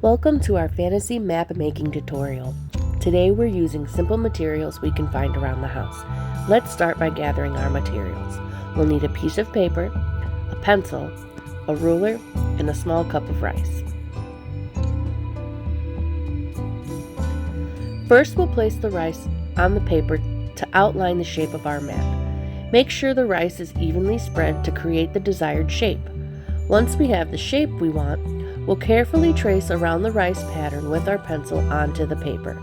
Welcome to our fantasy map making tutorial. Today we're using simple materials we can find around the house. Let's start by gathering our materials. We'll need a piece of paper, a pencil, a ruler, and a small cup of rice. First, we'll place the rice on the paper to outline the shape of our map. Make sure the rice is evenly spread to create the desired shape. Once we have the shape we want, we'll carefully trace around the rice pattern with our pencil onto the paper.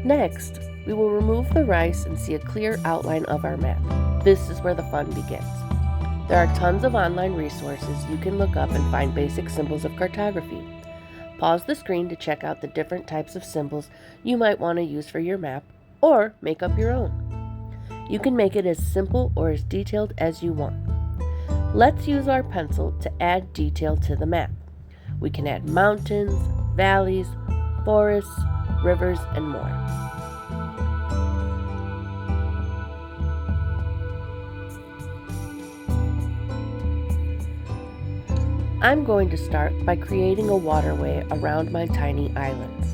Next, we will remove the rice and see a clear outline of our map. This is where the fun begins. There are tons of online resources you can look up and find basic symbols of cartography. Pause the screen to check out the different types of symbols you might want to use for your map, or make up your own. You can make it as simple or as detailed as you want. Let's use our pencil to add detail to the map. We can add mountains, valleys, forests, rivers, and more. I'm going to start by creating a waterway around my tiny islands.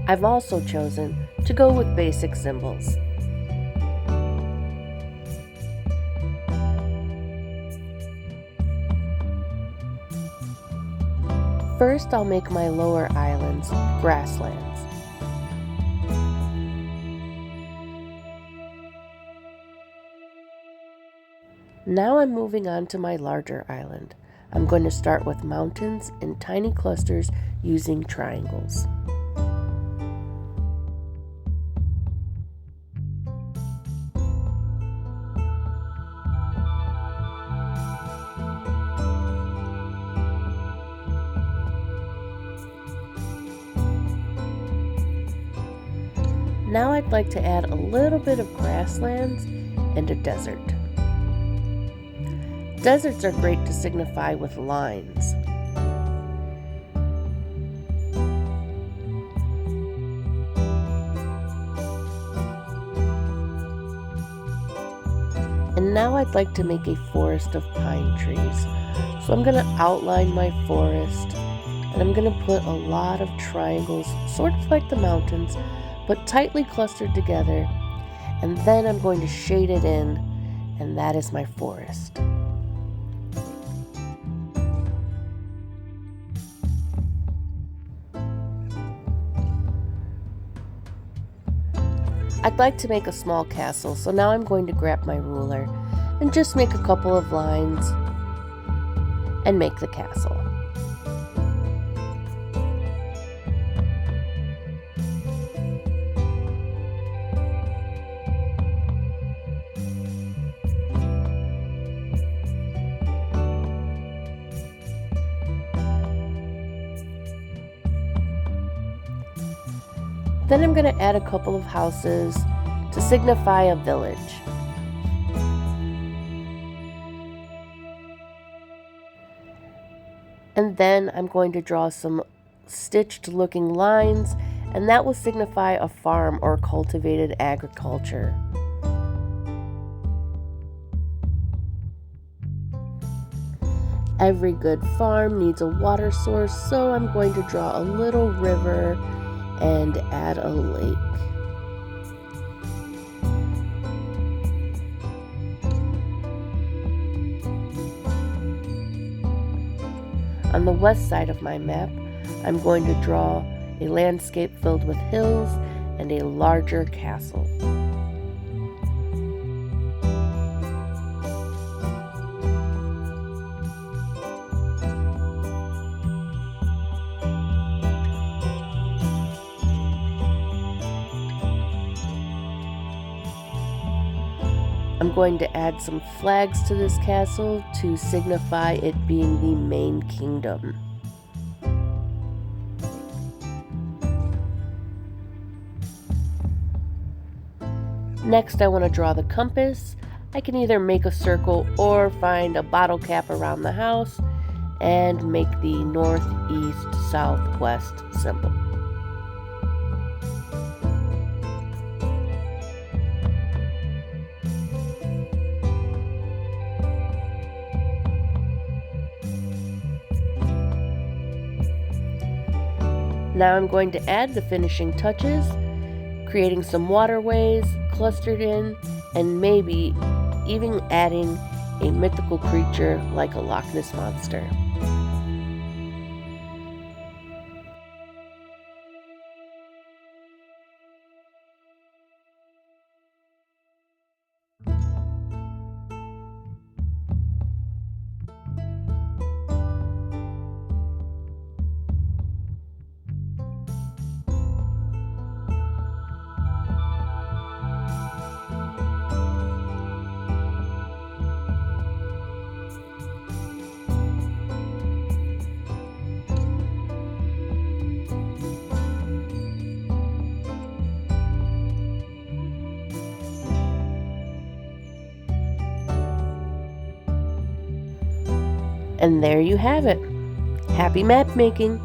I've also chosen to go with basic symbols. First, I'll make my lower islands grasslands. Now I'm moving on to my larger island. I'm going to start with mountains in tiny clusters using triangles. Now I'd like to add a little bit of grasslands and a desert. Deserts are great to signify with lines. And now I'd like to make a forest of pine trees. So I'm going to outline my forest, and I'm going to put a lot of triangles, sort of like the mountains, but tightly clustered together, and then I'm going to shade it in, and that is my forest. I'd like to make a small castle, so now I'm going to grab my ruler and just make a couple of lines and make the castle. Then I'm going to add a couple of houses to signify a village. And then I'm going to draw some stitched looking lines, and that will signify a farm or cultivated agriculture. Every good farm needs a water source, so I'm going to draw a little river and add a lake. On the west side of my map, I'm going to draw a landscape filled with hills and a larger castle. I'm going to add some flags to this castle to signify it being the main kingdom. Next, I want to draw the compass. I can either make a circle or find a bottle cap around the house and make the northeast southwest symbol. Now I'm going to add the finishing touches, creating some waterways clustered in, and maybe even adding a mythical creature like a Loch Ness monster. And there you have it. Happy map making!